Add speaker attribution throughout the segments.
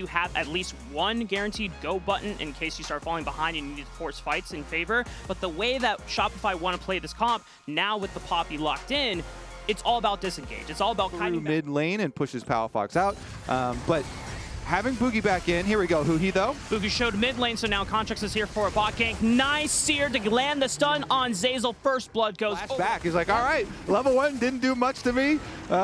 Speaker 1: You have at least one guaranteed go button in case you start falling behind and you need to force fights in favor. But the way that Shopify want to play this comp, now with the Poppy locked in, it's all about disengage. It's all about
Speaker 2: through mid lane and pushes Palafox out. But having Boogie back in, here we go. Huhi though.
Speaker 1: Boogie showed mid lane, so now Contrax is here for a bot gank. Nice sear to land the stun on Zeyzal. First blood goes
Speaker 2: back. He's like, all right, level 1 didn't do much to me.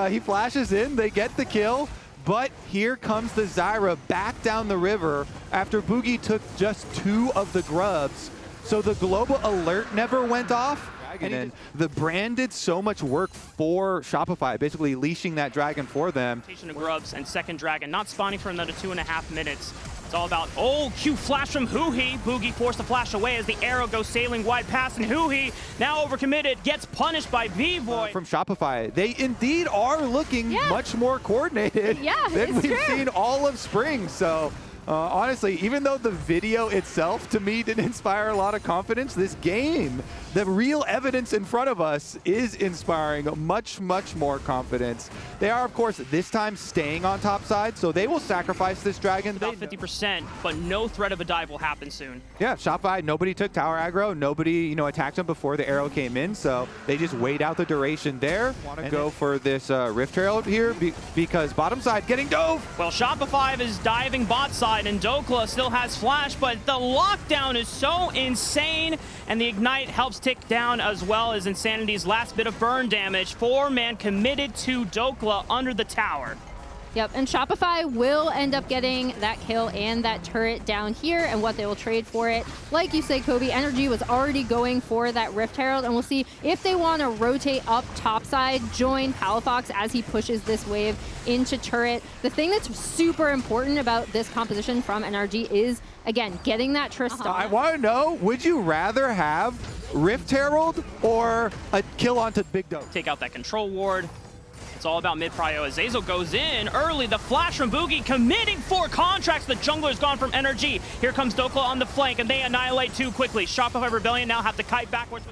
Speaker 2: He flashes in, they get the kill. But here comes the Zyra back down the river after Boogie took just 2 of the grubs. So the global alert never went off. And the brand did so much work for Shopify, basically leashing that dragon for them.
Speaker 1: Grubs and second dragon not spawning for another 2.5 minutes. It's all about, Q flash from Huhi. Boogie forced to flash away as the arrow goes sailing wide past, and Huhi, now overcommitted, gets punished by V-Void.
Speaker 2: From Shopify, they indeed are looking much more coordinated than we've seen all of spring. So honestly, even though the video itself to me didn't inspire a lot of confidence, this game, the real evidence in front of us is inspiring much, much more confidence. They are, of course, this time staying on top side, so they will sacrifice this dragon.
Speaker 1: About 50%, but no threat of a dive will happen soon.
Speaker 2: Yeah, Shopify, nobody took tower aggro. Nobody, attacked them before the arrow came in, so they just wait out the duration there. Want to go for this Rift Herald here because bottom side getting dove.
Speaker 1: Well, Shopify is diving bot side, and Dokla still has flash, but the lockdown is so insane, and the ignite helps tick down as well as Insanity's last bit of burn damage. 4-man committed to Dokla under the tower.
Speaker 3: Yep, and Shopify will end up getting that kill and that turret down here, and what they will trade for it. Like you say, Kobe, NRG was already going for that Rift Herald, and we'll see if they want to rotate up topside, join Palafox as he pushes this wave into turret. The thing that's super important about this composition from NRG is, again, getting that Tristana.
Speaker 2: I want to know, would you rather have Rift Herald or a kill onto Big Dope?
Speaker 1: Take out that control ward. It's all about mid-prio as Zeyzal goes in early. The flash from Boogie committing 4 contracts. The jungler's gone from NRG. Here comes Dokla on the flank, and they annihilate too quickly. Shopify Rebellion now have to kite backwards.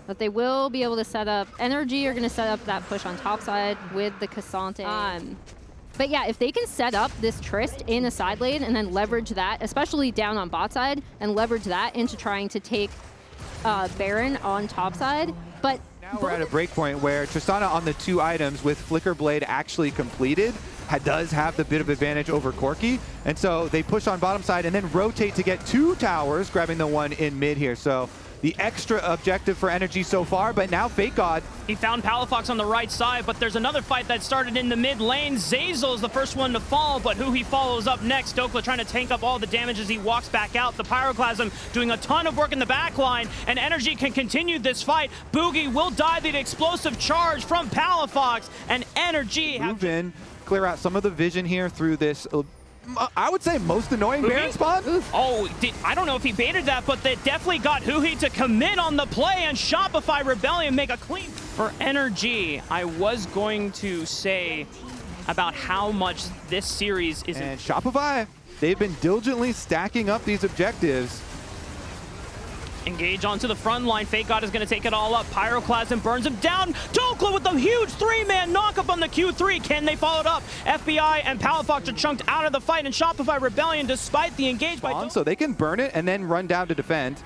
Speaker 3: But they will be able to set up, NRG are going to set up that push on top side with the Cassante. But yeah, if they can set up this Trist in a side lane and then leverage that, especially down on bot side, and leverage that into trying to take Baron on top side. But
Speaker 2: now we're at a breakpoint where Tristana on the 2 items with Flicker Blade actually completed does have the bit of advantage over Corki. And so they push on bottom side and then rotate to get 2 towers, grabbing the one in mid here. So the extra objective for NRG so far, but now Fake God.
Speaker 1: He found Palafox on the right side, but there's another fight that started in the mid lane. Zeyzal is the first one to fall, but who he follows up next. Dokla trying to tank up all the damage as he walks back out. The Pyroclasm doing a ton of work in the back line, and NRG can continue this fight. Boogie will die the explosive charge from Palafox, and NRG
Speaker 2: move in, clear out some of the vision here through this I would say most annoying Baron spawn.
Speaker 1: I don't know if he baited that, but they definitely got Huhi to commit on the play, and Shopify Rebellion make a clean. For NRG, I was going to say about how much this series is.
Speaker 2: And Shopify, they've been diligently stacking up these objectives.
Speaker 1: Engage onto the front line. Fake God is going to take it all up. Pyroclasm burns him down. Dokla with the huge 3-man knockup on the Q3. Can they follow it up? FBI and Palafox are chunked out of the fight, and Shopify Rebellion, despite the engage by
Speaker 2: so they can burn it and then run down to defend.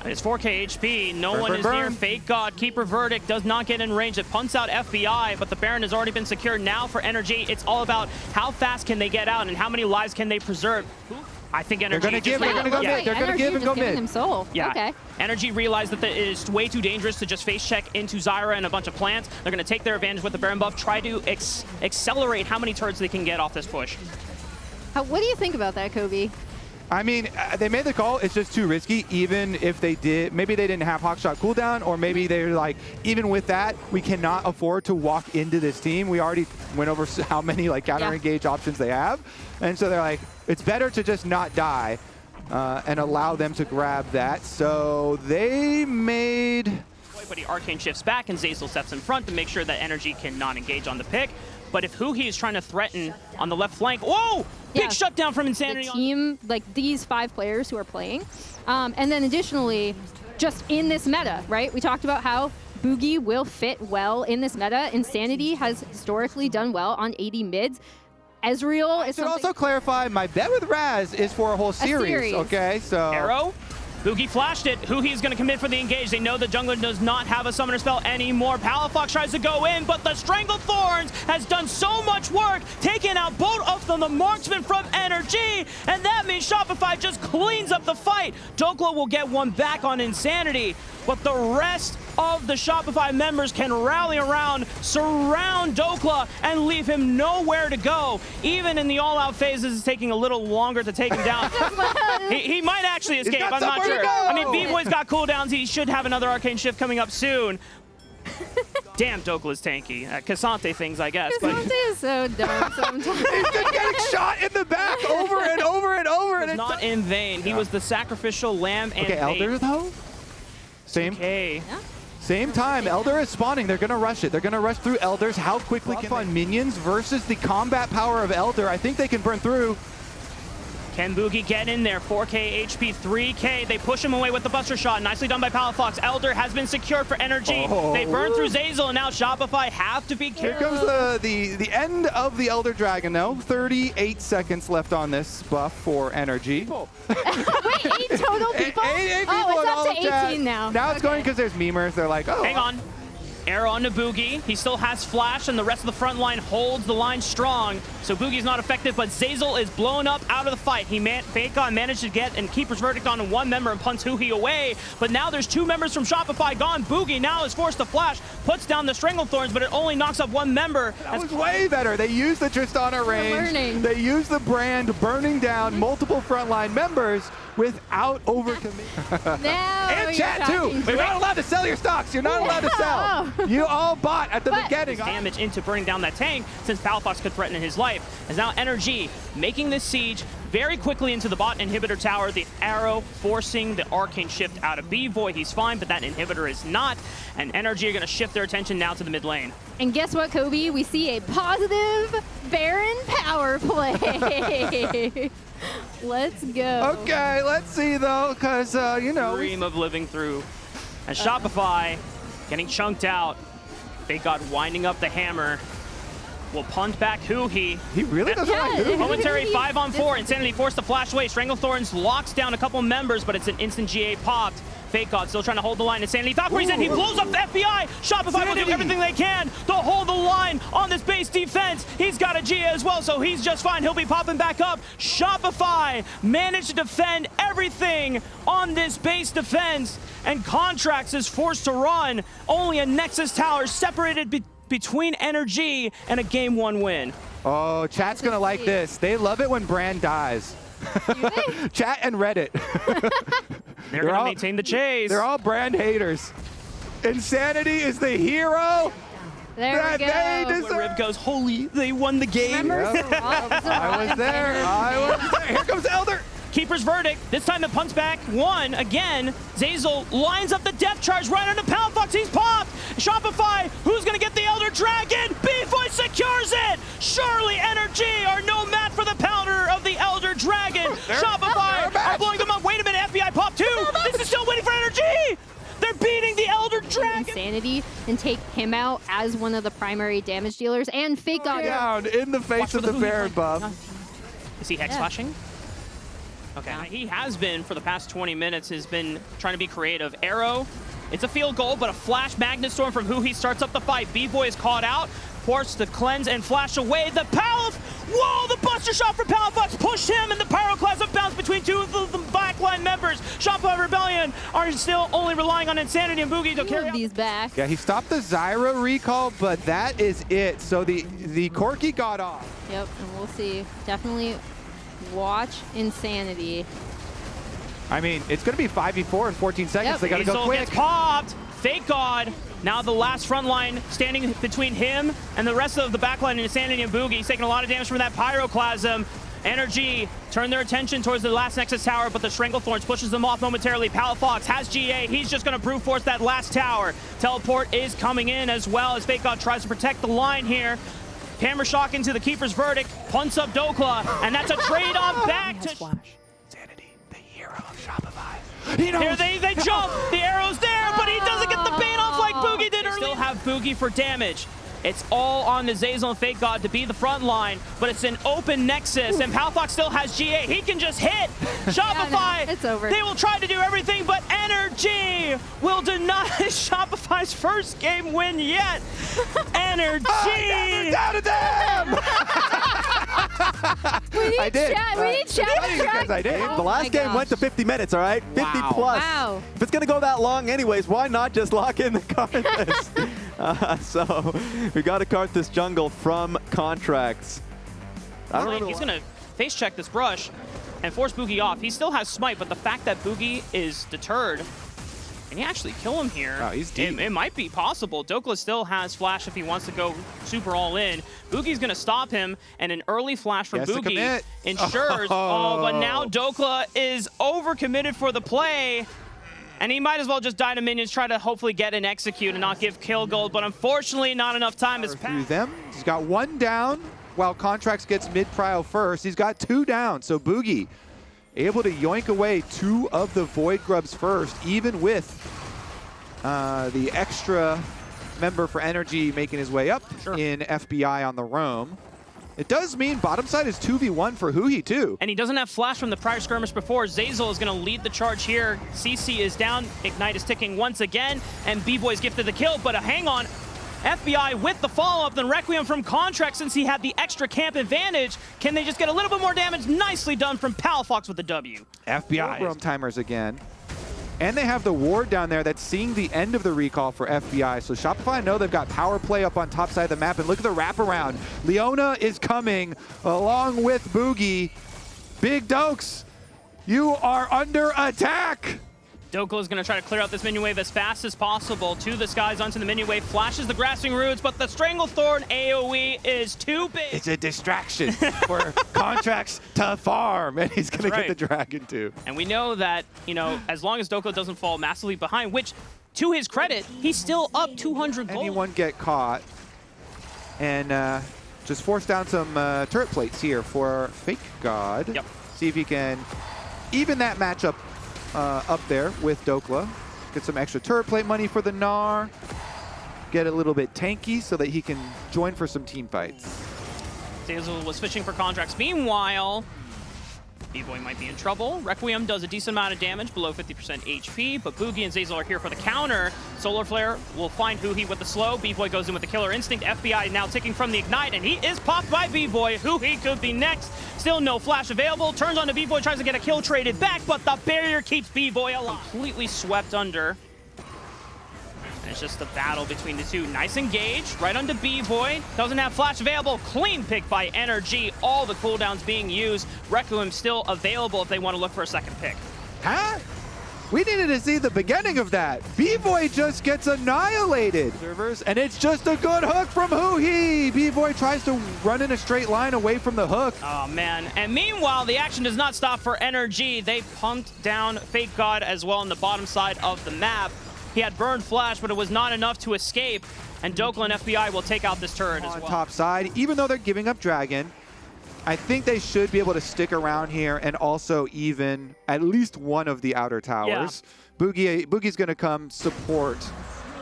Speaker 1: It's 4k HP. No one is near. Fake God. Keeper Verdict does not get in range. It punts out FBI, but the Baron has already been secured. Now for NRG, it's all about how fast can they get out and how many lives can they preserve. I think NRG
Speaker 2: they're going to give. They're going to go mid. They're going to give and go mid.
Speaker 3: Him soul.
Speaker 1: Yeah.
Speaker 3: Okay.
Speaker 1: NRG realized that it is way too dangerous to just face check into Zyra and a bunch of plants. They're going to take their advantage with the Baron buff, try to accelerate how many turrets they can get off this push.
Speaker 3: What do you think about that, Kobe?
Speaker 2: I mean, they made the call. It's just too risky. Even if they did, maybe they didn't have Hawkshot cooldown, or maybe they're like, even with that, we cannot afford to walk into this team. We already went over how many like counter engage options they have, and so they're like, it's better to just not die and allow them to grab that. So they made.
Speaker 1: But he arcane shifts back, and Zeyzal steps in front to make sure that NRG cannot engage on the pick. But if Huhi is trying to threaten on the left flank, whoa! Big shutdown from Insanity.
Speaker 3: The team, like these 5 players who are playing. And then additionally, just in this meta, right? We talked about how Boogie will fit well in this meta. Insanity has historically done well on AD mids. Ezreal
Speaker 2: I
Speaker 3: is
Speaker 2: should
Speaker 3: something.
Speaker 2: also clarify, my bet with Raz is for a whole series. Okay, so...
Speaker 1: Arrow. Boogie flashed it. Huhi's going to commit for the engage. They know the jungler does not have a summoner spell anymore. Palafox tries to go in, but the Strangled Thorns has done so much work, taking out both of them, the marksman from NRG, and that means Shopify just cleans up the fight. Dokla will get one back on Insanity, but the rest of the Shopify members can rally around, surround Dokla, and leave him nowhere to go. Even in the all-out phases, it's taking a little longer to take him down. he might actually escape, I'm not sure. I mean, B-Boy's got cooldowns. He should have another Arcane Shift coming up soon. Damn, Dokla's tanky. Cassante things, I guess.
Speaker 3: Cassante is so dumb sometimes.
Speaker 2: He's just getting shot in the back over and over and over.
Speaker 1: It's not in vain. He was the sacrificial lamb and
Speaker 2: Elder, though? Same.
Speaker 1: Okay.
Speaker 3: Yeah.
Speaker 2: Same time, Elder is spawning. They're going to rush it. They're going to rush through Elders. How quickly can on minions versus the combat power of Elder? I think they can burn through.
Speaker 1: Can Boogie get in there? 4K HP, 3K. They push him away with the Buster Shot. Nicely done by Palafox. Elder has been secured for NRG.
Speaker 2: Oh.
Speaker 1: They burn through Zazel, and now Shopify have to be careful.
Speaker 2: Here comes the end of the Elder Dragon, though. 38 seconds left on this buff for NRG.
Speaker 3: Wait, 8 total people?
Speaker 2: Eight people
Speaker 3: oh,
Speaker 2: in all
Speaker 3: it's up
Speaker 2: of
Speaker 3: to
Speaker 2: chat.
Speaker 3: 18 now.
Speaker 2: Now it's going because there's memers. They're like, oh.
Speaker 1: Hang on. Arrow onto Boogie. He still has Flash, and the rest of the front line holds the line strong. So Boogie's not effective, but Zazel is blown up out of the fight. Fakeon managed to get and Keeper's Verdict on one member and punts Huhi away. But now there's 2 members from Shopify gone. Boogie now is forced to flash, puts down the Strangled Thorns, but it only knocks up 1 member.
Speaker 2: That was way better. They used the Tristana range. They used the brand, burning down multiple frontline members without overcommitting.
Speaker 3: Now
Speaker 2: and chat too. You're not allowed to sell your stocks. You're not allowed to sell. You all bought at the beginning.
Speaker 1: Damage into burning down that tank, since Palafox could threaten his life. As now NRG making this siege very quickly into the bot inhibitor tower. The arrow forcing the Arcane Shift out of B-Boy. He's fine, but that inhibitor is not. And NRG are going to shift their attention now to the mid lane.
Speaker 3: And guess what, Kobe? We see a positive Baron power play. Let's go.
Speaker 2: Okay, let's see though, because you know.
Speaker 1: Dream of living through. And Shopify getting chunked out. They got winding up the hammer. Will punt back Huhi.
Speaker 2: He really doesn't like Huhi.
Speaker 1: Momentary 5-on-4. Insanity forced to flash away. Strangle Thorns locks down a couple members, but it's an instant GA popped. Fake God still trying to hold the line. Insanity thought where he's in. He blows up the FBI. Shopify will do everything they can to hold the line on this base defense. He's got a GA as well, so he's just fine. He'll be popping back up. Shopify managed to defend everything on this base defense, and Contracts is forced to run. Only a Nexus tower separated between NRG and a Game 1 win.
Speaker 2: Oh, chat's going to like this. They love it when Brand dies. Chat and Reddit.
Speaker 1: They're going to maintain the chase.
Speaker 2: They're all Brand haters. Insanity is the hero.
Speaker 3: There we go.
Speaker 1: Where Riv goes, holy, they won the game.
Speaker 3: Remember?
Speaker 2: I was there. Here comes Elder.
Speaker 1: Keeper's Verdict. This time it punts back 1 again. Zazel lines up the depth charge right under Palafox. He's popped. Shopify, who's going to get the Elder Dragon? B-Boy secures it. Surely NRG are no match for the powder of the Elder Dragon. Shopify are blowing them up. Wait a minute, FBI pop 2. This is still waiting for NRG. They're beating the Elder Dragon.
Speaker 3: Insanity and take him out as one of the primary damage dealers, and Fake God
Speaker 2: down in the face of the Baron buff.
Speaker 1: Is he hex flashing? Okay, he has been for the past 20 minutes, has been trying to be creative. Arrow, it's a field goal, but a flash Magnet Storm from Huhi starts up the fight. B-Boy is caught out, forced to cleanse and flash away. The whoa, the Buster Shot from Palafox pushed him, and the Pyroclasm bounced between 2 of the backline members. Shopify Rebellion are still only relying on Insanity and Boogie to carry
Speaker 3: these back.
Speaker 2: Yeah, he stopped the Zyra recall, but that is it. So the Corki got off.
Speaker 3: Yep, and we'll see. Definitely watch Insanity.
Speaker 2: I mean, it's going to be 5v4 in 14 seconds. They got to go quick.
Speaker 1: Gets popped. Fake God. Now the last front line standing between him and the rest of the backline in Insanity and Boogie. He's taking a lot of damage from that Pyroclasm. NRG turn their attention towards the last Nexus tower, but the Strangled Thorns pushes them off momentarily. Palafox has GA. He's just going to brute force that last tower. Teleport is coming in as well as Fake God tries to protect the line here. Hammer Shock into the Keeper's Verdict, punts up Dokla, and that's a trade-off back to
Speaker 2: Insanity, the hero of Shopify.
Speaker 1: Here they jump, the arrow's there, but he doesn't get the bait off like Boogie did earlier. Still have Boogie for damage. It's all on the Zeyzal and Fake God to be the front line, but it's an open Nexus, and Palfox still has GA. He can just hit. Shopify,
Speaker 3: yeah, no, it's over.
Speaker 1: They will try to do everything, but NRG will deny Shopify's first game win yet. NRG!
Speaker 2: I never doubted them!
Speaker 3: We need
Speaker 2: I did.
Speaker 3: chat. We need chat.
Speaker 2: Because I did.
Speaker 3: Oh
Speaker 4: The last
Speaker 3: my
Speaker 4: game
Speaker 3: gosh.
Speaker 4: went to 50 minutes, all right? 50
Speaker 2: Wow.
Speaker 4: plus.
Speaker 3: Wow.
Speaker 4: If it's going to go that long anyways, why not just lock in the Karthus? So we got to Karthus jungle from Contracts. I don't know.
Speaker 1: He's going to face check this brush and force Boogie off. He still has smite, but the fact that Boogie is deterred, and he actually kill him here.
Speaker 2: Oh, he's deep.
Speaker 1: It might be possible. Dokla still has flash if he wants to go super all in. Boogie's going to stop him, and an early flash from Boogie ensures. But now Dokla is overcommitted for the play. And he might as well just die to minions, try to hopefully get an execute and not give kill gold. But unfortunately, not enough time has
Speaker 2: Through
Speaker 1: passed.
Speaker 2: them. He's got one down while Contracts gets mid-prio first. He's got two down. So Boogie able to yoink away two of the Void Grubs first, even with the extra member for NRG making his way up in FBI on the roam. It does mean bottom side is 2v1 for Huhi too.
Speaker 1: And he doesn't have flash from the prior skirmish before. Zeyzal is going to lead the charge here. CC is down. Ignite is ticking once again. And B-Boy's gifted the kill, but hang on. FBI with the follow-up, then Requiem from Contract since he had the extra camp advantage. Can they just get a little bit more damage? Nicely done from Palfox with the W.
Speaker 2: FBI roam timers again. And they have the ward down there that's seeing the end of the recall for FBI. So Shopify know they've got power play up on top side of the map. And look at the wraparound. Leona is coming along with Boogie. Big Dokes, you are under attack.
Speaker 1: Dokla is going to try to clear out this minion wave as fast as possible to the skies onto the minion wave. Flashes the Grasping Roots, but the Stranglethorn AoE is too big.
Speaker 2: It's a distraction for Contracts to farm. And he's going to get the dragon too.
Speaker 1: And we know that, you know, as long as Dokla doesn't fall massively behind, which, to his credit, he's still up 200 gold.
Speaker 2: Anyone get caught. And just force down some turret plates here for Fake God.
Speaker 1: Yep.
Speaker 2: See if he can even that matchup up there with Dokla. Get some extra turret plate money for the Gnar. Get a little bit tanky so that he can join for some team fights.
Speaker 1: Zeyzal was fishing for Contracts. Meanwhile, B-Boy might be in trouble. Requiem does a decent amount of damage, below 50% HP, but Boogie and Zeyzal are here for the counter. Solar Flare will find Huhi with the slow. B-Boy goes in with the Killer Instinct. FBI now ticking from the Ignite, and he is popped by B-Boy. Huhi could be next. Still no flash available. Turns on to B-Boy, tries to get a kill traded back, but the barrier keeps B-Boy alive. Completely swept under. And it's just a battle between the two. Nice engage, right onto B-Boy. Doesn't have flash available. Clean pick by NRG. All the cooldowns being used. Requiem still available if they want to look for a second pick.
Speaker 2: Huh? We needed to see the beginning of that. B-Boy just gets annihilated. Servers, and it's just a good hook from Huhi. B-Boy tries to run in a straight line away from the hook.
Speaker 1: Oh, man. And meanwhile, the action does not stop for NRG. They pumped down Fake God as well on the bottom side of the map. He had burned flash, but it was not enough to escape. And Dokla and FBI will take out this turret as well.
Speaker 2: On top side, even though they're giving up Dragon, I think they should be able to stick around here and also even at least one of the outer towers. Yeah. Boogie's going to come support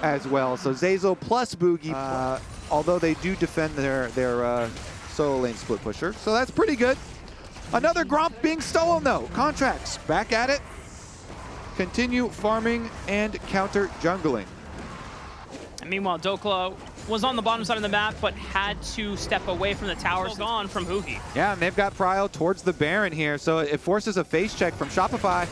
Speaker 2: as well. So Zeyzal plus Boogie, although they do defend their solo lane split pusher. So that's pretty good. Another Gromp being stolen though. Contracts back at it. Continue farming and counter jungling.
Speaker 1: And meanwhile, Dokla was on the bottom side of the map, but had to step away from the towers. Gone from Huhi.
Speaker 2: Yeah, and they've got Prio towards the Baron here, so it forces a face check from Shopify.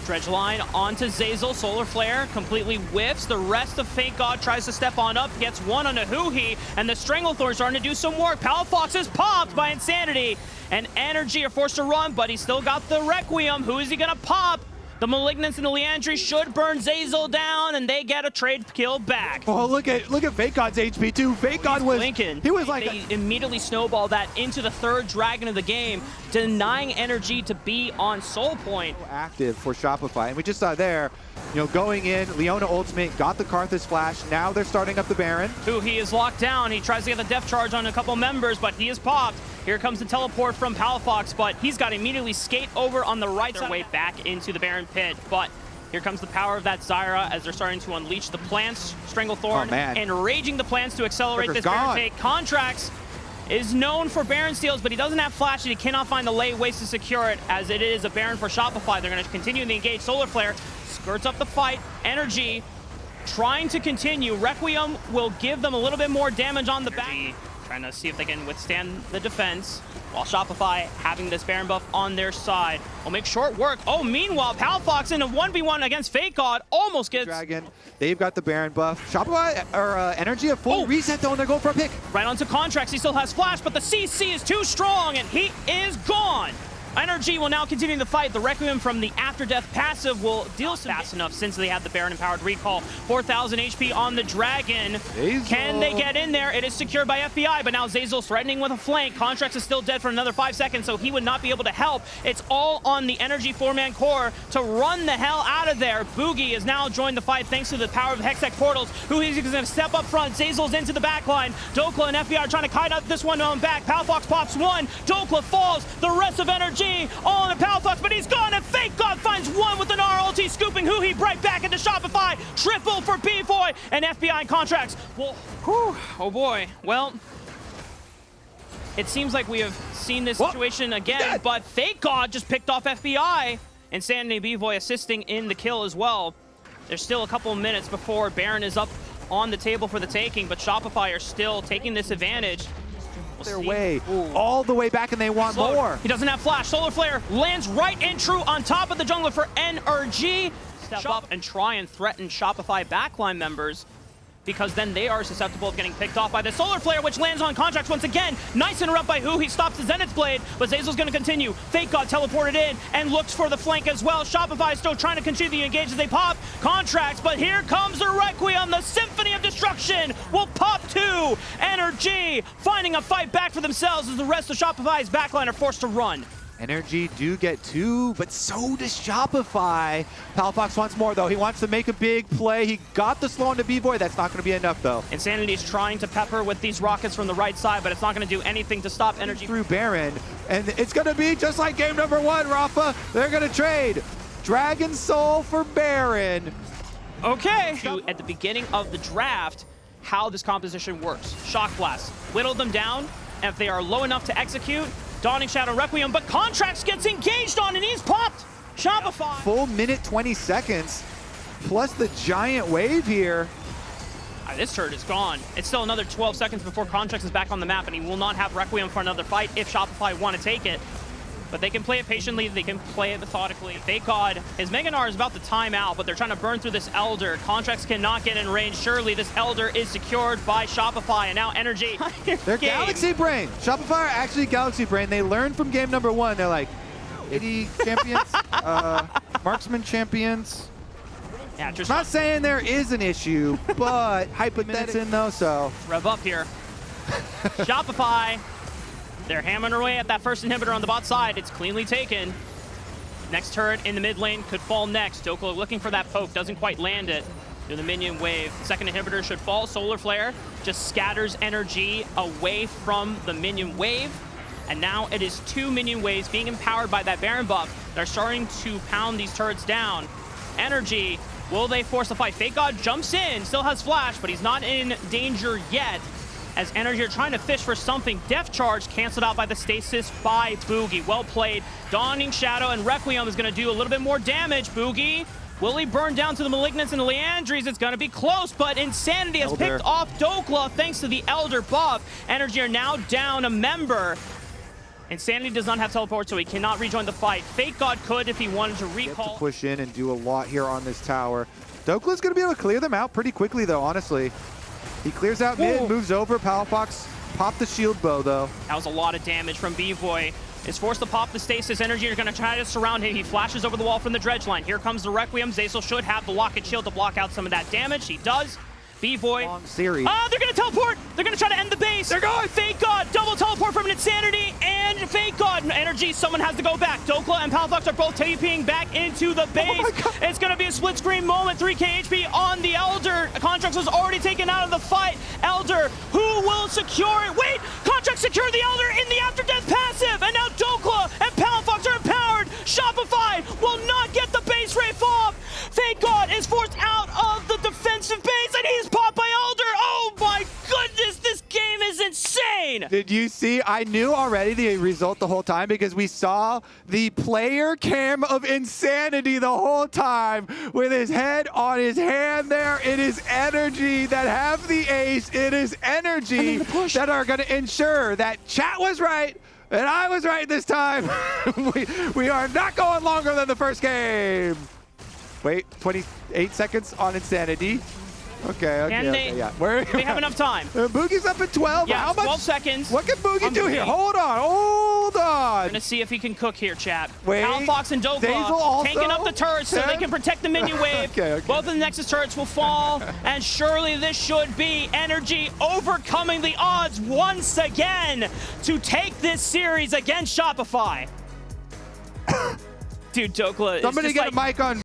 Speaker 1: Dredge line onto Zeyzal. Solar Flare completely whiffs. The rest of Fake God tries to step on up, gets one onto Huhi, and the Stranglethorn starting to do some work. Palfox is popped by Insanity, and NRG are forced to run, but he's still got the Requiem. Who is he gonna pop? The Malignance and the Leandry should burn Zeyzal down, and they get a trade kill back.
Speaker 2: Oh, look at Fake God's HP too. Fake God was
Speaker 1: Lincoln.
Speaker 2: He was like
Speaker 1: they immediately snowball that into the third dragon of the game, denying NRG to be on soul point.
Speaker 2: Active for Shopify, and we just saw there, you know, going in. Leona ultimate got the Karthus flash. Now they're starting up the Baron.
Speaker 1: He is locked down. He tries to get the death charge on a couple members, but he is popped. Here comes the teleport from Palfox, but he's got to immediately skate over on the right side way back into the Baron pit. But Here comes the power of that Zyra as they're starting to unleash the plants, Stranglethorn, and raging the plants to accelerate this Baron take. Contracts is known for Baron steals, but he doesn't have flash and he cannot find the late ways to secure it as it is a Baron for Shopify. They're going to continue to engage. Solar Flare skirts up the fight. NRG trying to continue. Requiem will give them a little bit more damage on the back. Trying to see if they can withstand the defense, while Shopify having this Baron buff on their side will make short work. Oh, meanwhile, Palfox in a 1v1 against Fake God almost gets...
Speaker 2: Dragon, they've got the Baron buff. Shopify, or NRG, a full reset though, and they're going for a pick.
Speaker 1: Right onto Contracts, he still has flash, but the CC is too strong, and he is gone. NRG will now continue the fight. The Requiem from the After Death passive will deal fast enough since they have the Baron Empowered Recall. 4,000 HP on the Dragon.
Speaker 2: Zeyzal.
Speaker 1: Can they get in there? It is secured by FBI, but now Zeyzal threatening with a flank. Contracts is still dead for another 5 seconds, so he would not be able to help. It's all on the NRG 4-man core to run the hell out of there. Boogie has now joined the fight thanks to the power of the Hextech portals, who is going to step up front. Zeyzal's into the back line. Dokla and FBI are trying to kite up this one on back. Palfox pops one. Dokla falls. The rest of NRG all in the Palfox, but he's gone, and Fake God finds one with an R ulti, scooping Huhi right back into Shopify. Triple for B-Boy, and FBI and Contracts. Well, oh boy. Well, it seems like we have seen this situation again, but Fake God just picked off FBI, and Sanity B-Boy assisting in the kill as well. There's still a couple of minutes before Baron is up on the table for the taking, but Shopify are still taking this advantage.
Speaker 2: Their way all the way back, and they want more.
Speaker 1: He doesn't have flash. Solar Flare lands right in true on top of the jungler for NRG. Step up and try and threaten Shopify backline members, because then they are susceptible of getting picked off by the Solar Flare, which lands on Contracts once again. Nice interrupt by Who. He stops the Zenith's Blade, but Zeyzal's going to continue. Fake God teleported in and looks for the flank as well. Shopify still trying to continue the engage as they pop Contracts, but here comes the Requiem. The Symphony of Destruction will pop two. NRG finding a fight back for themselves as the rest of Shopify's backline are forced to run.
Speaker 2: NRG do get two, but so does Shopify. Palfox wants more, though. He wants to make a big play. He got the slow into B-Boy. That's not going to be enough, though.
Speaker 1: Insanity's trying to pepper with these rockets from the right side, but it's not going to do anything to stop NRG.
Speaker 2: Through Baron, and it's going to be just like game number one, Rafa. They're going to trade Dragon Soul for Baron.
Speaker 1: Okay. At the beginning of the draft, how this composition works. Shock Blast, whittle them down, and if they are low enough to execute, Dawning Shadow Requiem, but Contracts gets engaged on and he's popped. Shopify.
Speaker 2: Full minute 20 seconds, plus the giant wave here.
Speaker 1: This turret is gone. It's still another 12 seconds before Contracts is back on the map, and he will not have Requiem for another fight if Shopify want to take it. But they can play it patiently, they can play it methodically. Fake God, his Meganar is about to time out, but they're trying to burn through this Elder. Contracts cannot get in range. Surely this Elder is secured by Shopify, and now NRG.
Speaker 2: They're Galaxy Brain. Shopify are actually Galaxy Brain. They learned from game number one. They're like, 80 champions, marksman champions.
Speaker 1: Yeah, just
Speaker 2: not saying there is an issue, but minutes in though, so.
Speaker 1: Rev up here. Shopify. They're hammering away at that first inhibitor on the bot side. It's cleanly taken. Next turret in the mid lane could fall next. Dokla looking for that poke, doesn't quite land it. Do the minion wave. The second inhibitor should fall. Solar Flare just scatters NRG away from the minion wave. And now it is two minion waves being empowered by that Baron buff. They're starting to pound these turrets down. NRG, will they force the fight? Fake God jumps in, still has flash, but he's not in danger yet. As NRG are trying to fish for something. Death Charge canceled out by the stasis by Boogie. Well played. Dawning Shadow and Requiem is going to do a little bit more damage. Boogie, will he burn down to the Malignants and Leandries? It's going to be close, but Insanity has picked off Dokla thanks to the Elder buff. NRG are now down a member. Insanity does not have teleport, so he cannot rejoin the fight. Fake God could if he wanted to recall.
Speaker 2: Get to push in and do a lot here on this tower. Dokla's going to be able to clear them out pretty quickly, though, honestly. He clears out mid, moves over. Palfox popped the shield bow, though.
Speaker 1: That was a lot of damage from B-Boy. Is forced to pop the stasis. NRG are going to try to surround him. He flashes over the wall from the dredge line. Here comes the Requiem. Zeyzal should have the locket shield to block out some of that damage. He does. B-Boy.
Speaker 2: Long series.
Speaker 1: They're going to teleport. They're going to try to end the base. They're going. Fake God. Double teleport from Insanity and Fake God. NRG, someone has to go back. Dokla and Palfox are both TPing back into the base. It's going to be a split screen moment. 3k HP on the Elder. Contracts was already taken out of the fight. Elder, who will secure it? Wait, Contracts secure the Elder in the After Death passive. And now Dokla and Palfox are empowered. Shopify will not get the base rate off. Fake
Speaker 2: Did you see? I knew already the result the whole time because we saw the player cam of Insanity the whole time with his head on his hand there. It is NRG that have the ace. It is NRG that are going to ensure that chat was right and I was right this time. we are not going longer than the first game. Wait, 28 seconds on Insanity. Okay, yeah.
Speaker 1: They have enough time.
Speaker 2: Boogie's up at 12.
Speaker 1: Yeah,
Speaker 2: How much?
Speaker 1: 12 seconds.
Speaker 2: What can Boogie do here? Hold on.
Speaker 1: We're gonna see if he can cook here, chat.
Speaker 2: Wait.
Speaker 1: Fox and
Speaker 2: Zazel
Speaker 1: Dokla
Speaker 2: also?
Speaker 1: tanking up the turrets so they can protect the minion wave.
Speaker 2: Okay.
Speaker 1: Both of the Nexus turrets will fall, and surely this should be NRG overcoming the odds once again to take this series against Shopify. Dude, Dokla.
Speaker 2: Somebody get a mic on